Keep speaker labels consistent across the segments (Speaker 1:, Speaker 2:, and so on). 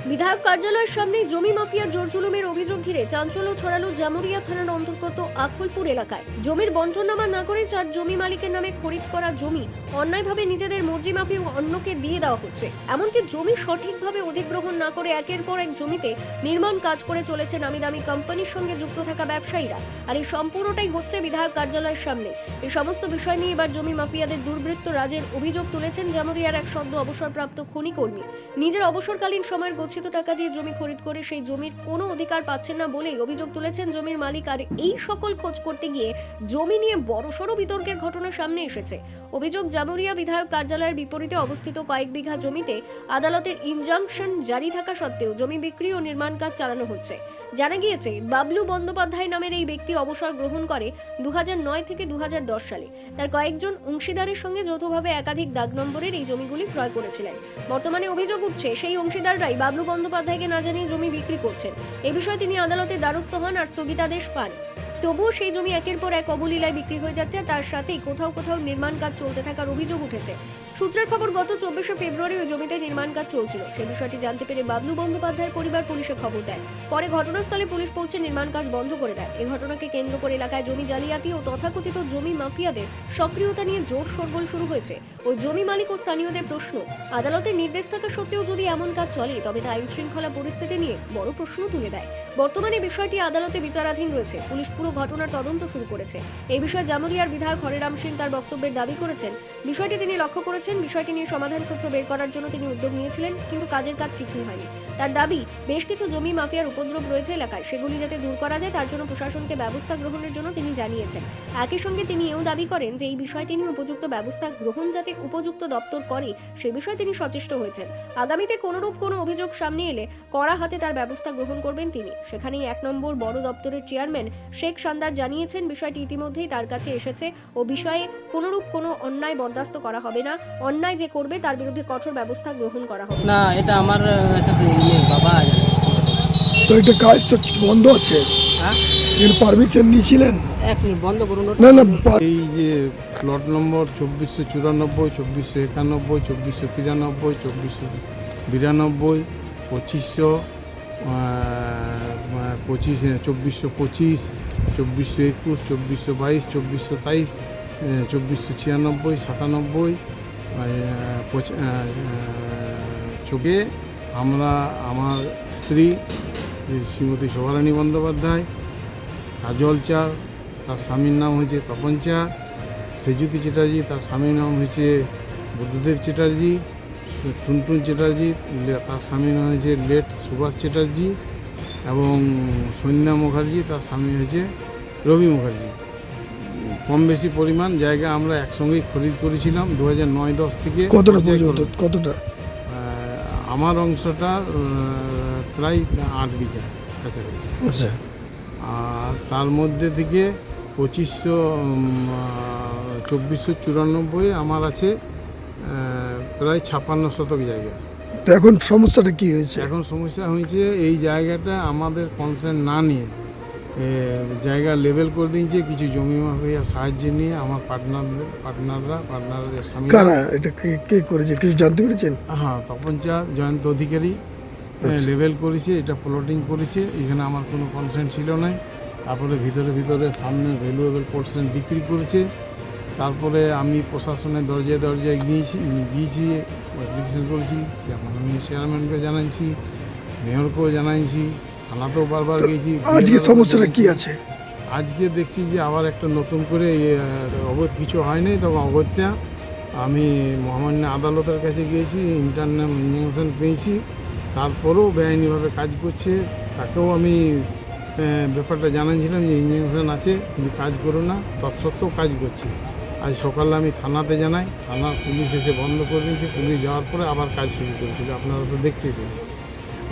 Speaker 1: বিধায়ক কার্যালয়ের সামনে জমি মাফিয়ার জোরজুলুমের অভিযোগ ঘিরে চাঞ্চল্য ছড়ালো জামুরিয়া থানার অন্তর্গত আখলপুর এলাকায়। জমির বণ্টননামা না করে 4 জমি মালিকের নামে খরিদ করা জমি অন্যায়ভাবে নিজেদের মর্জি মাফিক অন্যকে দিয়ে দেওয়া হচ্ছে। এমনকি জমি সঠিকভাবে অধিগ্রহণ না করে একের পর এক জমিতে নির্মাণ কাজ করে চলেছে নামি দামি কোম্পানির সঙ্গে যুক্ত থাকা ব্যবসায়ীরা। আর এই সম্পূর্ণটাই হচ্ছে বিধায়ক কার্যালয়ের সামনে। এই সমস্ত বিষয় নিয়ে এবার জমি মাফিয়াদের দুর্বৃত্ত রাজের অভিযোগ তুলেছেন জামুরিয়ার এক সদ্য অবসরপ্রাপ্ত খনি কর্মী। নিজের অবসরকালীন সময়ের গচ্ছিত টাকা দিয়ে জমি খরিদ করে সেই জমির কোনো অধিকার পাচ্ছেন না বলেই অভিযোগ তুলেছেন জমির মালিক। আর এই সকল খোঁজ করতে গিয়ে জমি নিয়ে বড়সড় বিতর্কের ঘটনা সামনে এসেছে। অভিযোগ, জামুরিয়া বিধায়ক কার্যালয়ের বিপরীতে অবস্থিত কয়েক বিঘা জমিতে আদালতের ইনজাংশন জারি থাকা সত্ত্বেও জমি বিক্রি ও নির্মাণ কাজ চালানো হচ্ছে। জানা গিয়েছে, বাবলু বন্দ্যোপাধ্যায় নামের এই ব্যক্তি অবসর গ্রহণ করে 2009 থেকে 2010 সালে। তার কয়েকজন অংশীদারের সঙ্গে যৌথভাবে একাধিক দাগ নম্বরের এই জমিগুলি ক্রয় করেছিলেন। বর্তমানে অভিযোগ উঠছে, সেই অংশীদাররাই বাবলু বন্দ্যোপাধ্যায়কে না জানিয়ে জমি বিক্রি করছেন। এ বিষয়ে তিনি আদালতের দ্বারস্থ হন আর স্থগিতাদেশ পান। তবুও সেই জমি একের পর এক অবলীলায় বিক্রি হয়ে যাচ্ছে। তার সাথেই কোথাও কোথাও নির্মাণ কাজ চলতে থাকার অভিযোগ উঠেছে। সূত্রের খবর, গত 24শে ফেব্রুয়ারি ওই জমিতে নির্মাণ কাজ চলছিল। সেই বিষয়টি জানতে পেরে বাবলু বন্দ্যোপাধ্যায়ের পরিবার পুলিশে খবর দেয়। পরে ঘটনাস্থলে পুলিশ পৌঁছে নির্মাণ কাজ বন্ধ করে দেয়। এই ঘটনাকে কেন্দ্র করে এলাকায় জমি জালিয়াতি ও তথাকথিত জমি মাফিয়াদের সক্রিয়তা নিয়ে জোর শোরগোল শুরু হয়েছে। ওই জমি মালিক ও স্থানীয়দের প্রশ্ন, আদালতের নির্দেশ থাকা সত্ত্বেও যদি এমন কাজ চলে তবে তা আইন শৃঙ্খলা পরিস্থিতি নিয়ে বড় প্রশ্ন তুলে দেয়। বর্তমানে বিষয়টি আদালতে বিচারাধীন রয়েছে। পুলিশ পুরো ঘটনার তদন্ত শুরু করেছে। এই বিষয়ে জামুরিয়ার বিধায়ক হরেরাম সিং তার বক্তব্যের দাবি করেছেন। বিষয়টি তিনি লক্ষ্য করেছেন, বিষয়টি নিয়ে সমাধান সূত্র বের করার জন্য তিনি উদ্যোগ নিয়েছিলেন, কিন্তু কাজের কাজ কিছুই হয়নি। তার দাবি, বেশ কিছু জমি মাফিয়ার উপদ্রব রয়েছে এলাকায়, সেগুলি যাতে দূর করা যায় তার জন্য প্রশাসনকে ব্যবস্থা গ্রহণের জন্য তিনি জানিয়েছেন। একই সঙ্গে তিনি এও দাবি করেন যে এই বিষয়টি নিয়ে উপযুক্ত ব্যবস্থা গ্রহণ যাতে উপযুক্ত দপ্তর করে সে বিষয়ে তিনি সচেষ্ট হয়েছেন। আগামীতে কোনোরূপ কোনো অভিযোগ সামনে এলে কড়া হাতে তার ব্যবস্থা গ্রহণ করবেন তিনি। সেখানেই 1 নম্বর বড় দপ্তরের চেয়ারম্যান শেখ সান্দার জানিয়েছেন, বিষয়টি ইতিমধ্যেই তার কাছে এসেছে ও বিষয়ে কোনোরূপ কোনো অন্যায় বরদাস্ত করা হবে না। অন্যায় যে করবে তার বিরুদ্ধে কঠোর ব্যবস্থা গ্রহণ করা হবে
Speaker 2: না। এটা আমার বাবা
Speaker 3: তো এটা কাজ তো বন্ধ আছে।
Speaker 2: হ্যাঁ,
Speaker 3: এর পারমিশন নিয়েছিলেন?
Speaker 2: এক মিনিট বন্ধ করুন।
Speaker 3: না না,
Speaker 4: এই যে প্লট নম্বর 2494, 2491, 2493, 2492, 2500, 2425, 2421, 2422, 2423, 2496, 97, চোখে আমরা আমার স্ত্রী শ্রীমতী শোভারানী বন্দ্যোপাধ্যায়, কাজল চার, তার স্বামীর নাম হয়েছে তপন চার, সেজুতি চ্যাটার্জি, তার স্বামীর নাম হয়েছে বুদ্ধদেব চ্যাটার্জি, টুনটুন চ্যাটার্জি, তার স্বামীর নাম হয়েছে লেট সুভাষ চ্যাটার্জি, এবং সন্ধ্যা মুখার্জি, তার স্বামী হয়েছে রবি মুখার্জি। কম বেশি পরিমাণ জায়গা আমরা একসঙ্গেই খরিদ করেছিলাম 2009-10 থেকে।
Speaker 3: কতটা পর্যন্ত? কতটা?
Speaker 4: আমার অংশটা প্রায় 8 বিঘা কাছাকাছি।
Speaker 3: আচ্ছা।
Speaker 4: আর তার মধ্যে থেকে 2494 আমার আছে প্রায় 56 শতক জায়গা।
Speaker 3: তো এখন সমস্যাটা কি হয়েছে?
Speaker 4: এখন সমস্যা হয়েছে, এই জায়গাটা আমাদের কনসেন্ট না নিয়ে জায়গা লেভেল করে দিয়েছে কিছু জমি মাফিয়ার সাহায্য নিয়ে। আমার পার্টনারদের স্বামী।
Speaker 3: কারা এটা কে করেছে কিছু জানতে পেরেছেন?
Speaker 4: হ্যাঁ, তপন চার, জয়ন্ত অধিকারী লেভেল করেছে, এটা প্লটিং করেছে। এখানে আমার কোনো কনসেন্ট ছিল না। তারপরে ভিতরে সামনে ভ্যালুয়েবল পোর্শন বিক্রি করেছে। তারপরে আমি প্রশাসনের দরজায় গিয়েছি, অ্যাপ্লিকেশন করেছি, মাননীয় চেয়ারম্যানকে জানাইছি, মেয়রকেও জানাইছি, থানাতেও বারবার গিয়েছি।
Speaker 3: আজকে সমস্যাটা কি আছে?
Speaker 4: আজকে দেখছি যে আবার একটা নতুন করে অবৈধ কিছু হয়নি, তবে অবৈধটা আমি মহামান্য আদালতের কাছে গিয়েছি, ইন্টারনাল ইনজাংশন পেয়েছি। তারপরেও বেআইনিভাবে কাজ করছে, তাকেও আমি ব্যাপারটা জানাইছিলাম যে ইনজাংশন আছে, তুমি কাজ করো না, তৎসত্ত্বেও কাজ করছে। আজ সকালে আমি থানাতে জানাই, থানা পুলিশ এসে বন্ধ করে দিয়েছে। পুলিশ যাওয়ার পরে আবার কাজ শুরু করেছিল, আপনারা তো দেখতেই পেলেন।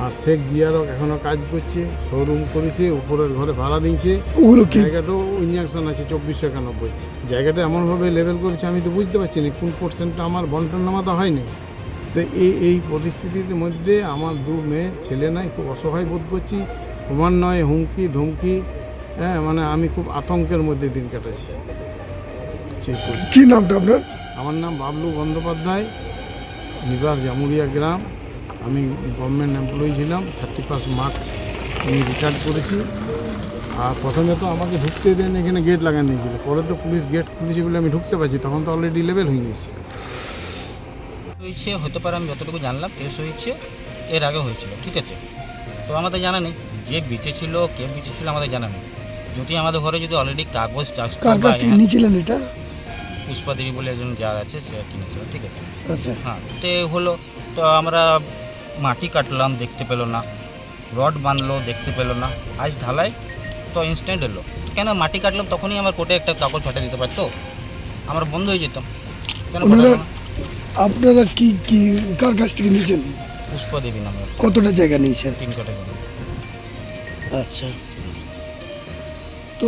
Speaker 4: আর শেখ জিয়ারক এখনও কাজ করছে, শোরুম করেছে, উপরের ঘরে ভাড়া দিয়েছে।
Speaker 3: ওগুলো কি?
Speaker 4: জায়গাটাও ইনজাংশন আছে 2491। জায়গাটা এমনভাবে লেভেল করেছে আমি তো বুঝতে পারছি না কোন পোর্শনটা আমার বন্টননামা তো হয়নি। তো এই পরিস্থিতির মধ্যে আমার 2 মেয়ে ছেলে নাই, খুব অসহায় বোধ করছি। ক্রমান্বয়ে হুমকি ধমকি, মানে আমি খুব আতঙ্কের মধ্যে দিন কাটাচ্ছি।
Speaker 3: কি নামটা আপনার?
Speaker 4: আমার নাম বাবলু বন্দ্যোপাধ্যায়, নিবাস জামুরিয়া গ্রাম। আমি গভর্নমেন্ট এমপ্লয়ি ছিলাম, 31 মার্চ আমি রিটায়ার্ড করেছি। আর প্রথমে তো আমাকে ঢুকতে দেন, এখানে গেট লাগানো নিয়েছিল, পরে তো পুলিশ গেট খুলেছে বলে আমি ঢুকতে পারছি, তখন তো অলরেডি লেভেল হয়ে গেছে।
Speaker 5: হয়েছে হতে পারে, আমি যতটুকু জানলাম কেস হয়েছে এর আগে হয়েছিল, ঠিক আছে। তো আমাদের জানা নেই যে বেঁচেছিল কে বেঁচেছিল, আমাদের জানা নেই। যদি আমাদের ঘরে যদি অলরেডি কাগজ
Speaker 3: কার কাছ থেকে নিয়েছিলেন এটা?
Speaker 5: পুষ্পাদেবী বলে একজন যা আছে সে কিনেছিল, ঠিক আছে।
Speaker 3: আচ্ছা,
Speaker 5: হ্যাঁ, তো হলো, তো আমরা মাটি কাটলাম, দেখতে পেলো না, রড বাঁধলো, দেখতে পেলো না, আজ ঢালাই তো ইনস্ট্যান্ট এলো। কেন মাটি কাটলাম তখনই আমার কোর্টে একটা কাগজ পাঠিয়ে দিতে পারতো, আমরা বন্ধ হয়ে যেতাম। কেন
Speaker 3: ওনারা
Speaker 5: পাঠালো না?
Speaker 3: আপনারা কি কি কার কাছ থেকে নিয়েছেন?
Speaker 5: পুষ্পাদেবী নামে
Speaker 3: কতটা জায়গা নিয়েছেন?
Speaker 5: 3 কাটা জমি।
Speaker 3: আচ্ছা, তো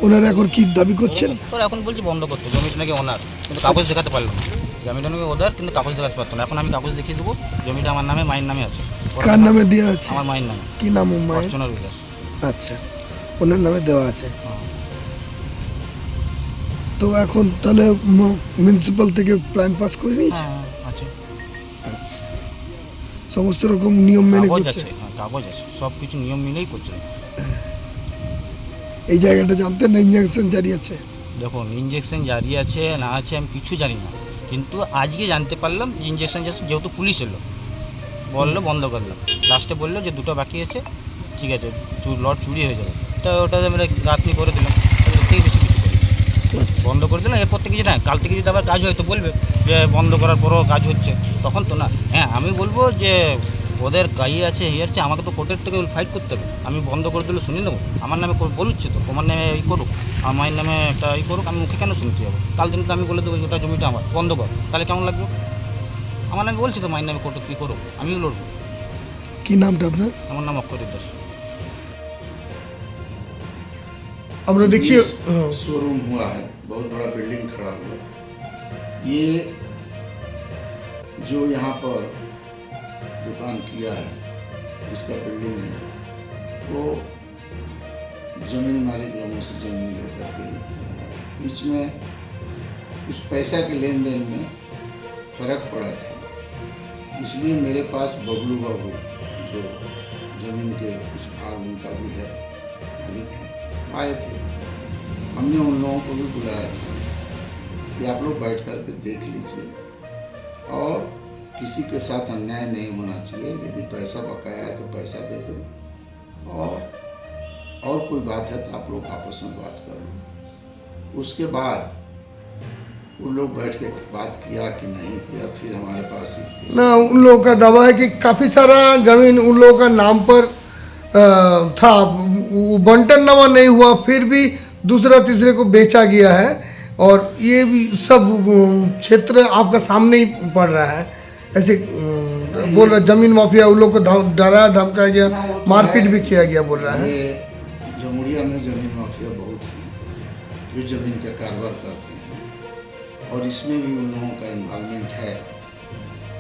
Speaker 3: ওনারা এখন কি দাবি করছেন?
Speaker 5: ওরা এখন বলছে বন্ধ করতে, জমিটা নাকি ওনার, কিন্তু কাগজ দেখাতে পারলো না। জমিটা নাকি ওদের, কিন্তু কাগজ দেখাতে পারতো না। এখন আমি কাগজ দেখিয়ে দেবো, জমিটা আমার নামে, মায়ের নামে আছে।
Speaker 3: কার নামে দেওয়া আছে?
Speaker 5: আমার মায়ের নামে,
Speaker 3: কি নাম ওর মায়ের?
Speaker 5: অর্চনা বিলাস।
Speaker 3: আচ্ছা, ওনার নামে দেওয়া আছে।
Speaker 5: হ্যাঁ।
Speaker 3: তো এখন তাহলে মিউনিসিপাল থেকে প্ল্যান পাস করে নিয়েছে?
Speaker 5: হ্যাঁ, আছে,
Speaker 3: আচ্ছা, সমস্ত রকম নিয়ম মেনে
Speaker 5: কাগজ
Speaker 3: করছে?
Speaker 5: আছে, হ্যাঁ কাগজ আছে, সব কিছু নিয়ম মেনেই করছে।
Speaker 3: এই জায়গাটা জানতেন না ইঞ্জেকশন জারি আছে?
Speaker 5: দেখুন, ইঞ্জেকশন জারি আছে না আছে আমি কিছু জানি না, কিন্তু আজকে জানতে পারলাম যে ইঞ্জেকশন যাচ্ছে, যেহেতু পুলিশ এলো, বললো বন্ধ করলাম। লাস্টে বললো যে 2টা বাকি আছে, ঠিক আছে, লট চুরি হয়ে যাবে। তো ওটা আমরা রাত্রি করে দিলাম, তার থেকে বেশি কিছু করি
Speaker 3: আচ্ছা,
Speaker 5: বন্ধ করে দিলাম। এরপর থেকে না, কাল থেকে যদি আবার কাজ হয় তো বলবে যে বন্ধ করার পরও কাজ হচ্ছে, তখন তো না। হ্যাঁ, আমি বলবো যে ওদের গাড়ি আছে, ইয়ে আছে, আমাকে তো কোর্টের থেকে ফাইট করতে হবে। আমি বন্ধ করে দিলে শুনে নেবো? আমার নামে বলুচ্ছে তো, তোমার নামে ই করুক, আমার মায়ের নামে একটা ই করুক, আমি মুখে কেন শুনতে যাবো? কাল দিনে তো আমি বলে দেবো ওটা জমিটা আমার, বন্ধ কর, তাহলে কেমন লাগবে? আমার নামে বলছি তো, মায়ের নামে কোর্টে কী করুক, আমিও লড়বো।
Speaker 3: কি নামটা আপনার?
Speaker 5: আমার নাম অক্ষয় দাস।
Speaker 3: আমরা দেখছি
Speaker 6: शोरूम हुआ है, बहुत बड़ा बिल्डिंग खड़ा हुआ है। ये जो यहाँ पर दुकान किया है, इसका बिल्डिंग है, वो जमीन मालिक लोगों से जमीन लेकर के बीच में कुछ पैसा के लेन देन में फर्क पड़ा था, इसलिए मेरे पास बबलू बाबू जो जमीन के कुछ भाग उनका भी है, मालिक है, आए थे। हमने उन लोगों को भी बुलाया था कि आप लोग बैठ कर के देख लीजिए, और किसी के साथ अन्याय नहीं होना चाहिए। यदि पैसा बकाया है तो पैसा दे दो, और कोई बात है तो आप लोग आपस में बात कर लो। उसके बाद उन लोग बैठ के बात किया कि नहीं किया, फिर हमारे पास
Speaker 3: ना, उन लोगों का दावा है कि काफी सारा जमीन उन लोगों का नाम पर था, वो बंटननामा नहीं हुआ, फिर भी दूसरा तीसरे को बेचा गया है, और ये भी सब क्षेत्र आपका सामने ही पड़ रहा है। ऐसे बोल रहा जमीन माफिया उन लोग को डराया धमकाया गया, मारपीट भी किया गया बोल रहा है।
Speaker 6: ये जमुरिया में जमीन माफिया बहुत है जो जमीन का कारोबार करते हैं, और इसमें भी उन लोगों का इन्वॉल्वमेंट है।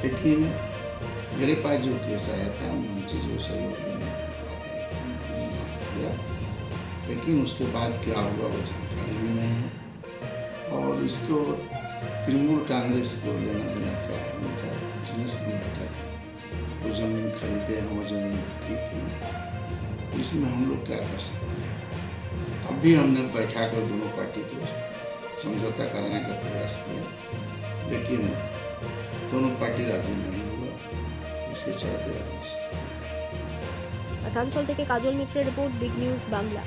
Speaker 6: लेकिन मेरे पास जो केस आया था, मैं उनसे जो सहयोग देने किया, लेकिन उसके बाद क्या हुआ वो जानकारी भी नहीं है। और इसको तृणमूल कांग्रेस को लेना देना क्या है, उनका बिजनेस की मैटर है। वो जमीन खरीदे हैं, वो जमीन बिक्री की है, इसमें हम लोग क्या कर सकते हैं? अभी हमने बैठा कर दोनों पार्टी को समझौता कराने का प्रयास किया, लेकिन दोनों पार्टी राजी नहीं हुआ, इसके चलते
Speaker 1: আসানসোল থেকে কাজল মিত্রের রিপোর্ট, বিগ নিউজ বাংলা।